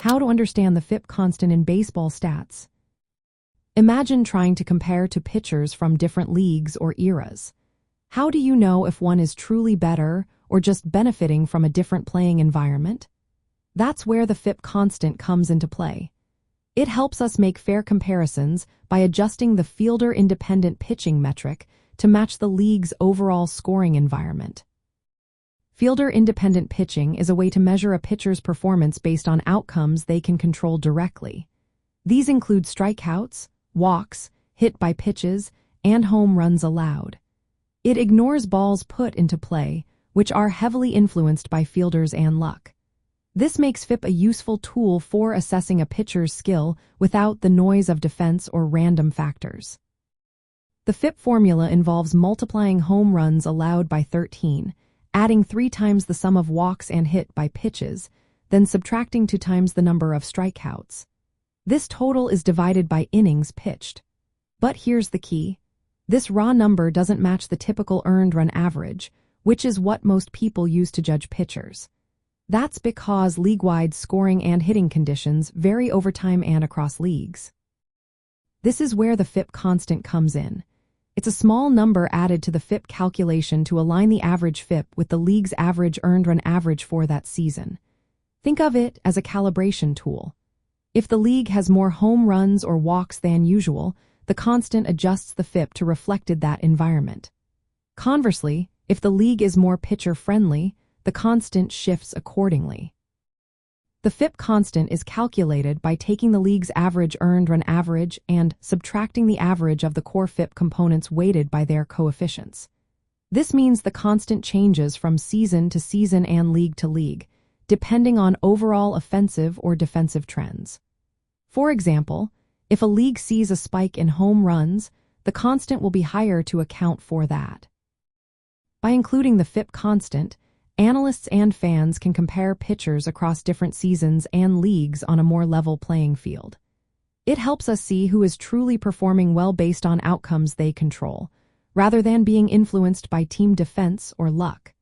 How to understand the FIP constant in baseball stats. Imagine trying to compare two pitchers from different leagues or eras. How do you know if one is truly better or just benefiting from a different playing environment? That's where the FIP constant comes into play. It helps us make fair comparisons by adjusting the fielder-independent pitching metric to match the league's overall scoring environment. Fielder-independent pitching is a way to measure a pitcher's performance based on outcomes they can control directly. These include strikeouts, walks, hit by pitches, and home runs allowed. It ignores balls put into play, which are heavily influenced by fielders and luck. This makes FIP a useful tool for assessing a pitcher's skill without the noise of defense or random factors. The FIP formula involves multiplying home runs allowed by 13, adding 3 times the sum of walks and hit by pitches, then subtracting 2 times the number of strikeouts. This total is divided by innings pitched. But here's the key. This raw number doesn't match the typical earned run average, which is what most people use to judge pitchers. That's because league-wide scoring and hitting conditions vary over time and across leagues. This is where the FIP constant comes in. It's a small number added to the FIP calculation to align the average FIP with the league's average earned run average for that season. Think of it as a calibration tool. If the league has more home runs or walks than usual, the constant adjusts the FIP to reflect that environment. Conversely, if the league is more pitcher-friendly, the constant shifts accordingly. The FIP constant is calculated by taking the league's average earned run average and subtracting the average of the core FIP components weighted by their coefficients. This means the constant changes from season to season and league to league, depending on overall offensive or defensive trends. For example, if a league sees a spike in home runs, the constant will be higher to account for that. By including the FIP constant, analysts and fans can compare pitchers across different seasons and leagues on a more level playing field. It helps us see who is truly performing well based on outcomes they control, rather than being influenced by team defense or luck.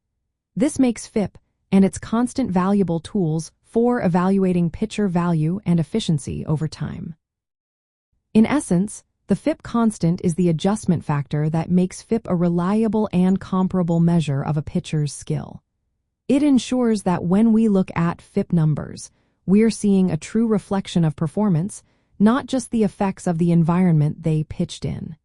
This makes FIP and its constant valuable tools for evaluating pitcher value and efficiency over time. In essence, the FIP constant is the adjustment factor that makes FIP a reliable and comparable measure of a pitcher's skill. It ensures that when we look at FIP numbers, we're seeing a true reflection of performance, not just the effects of the environment they pitched in.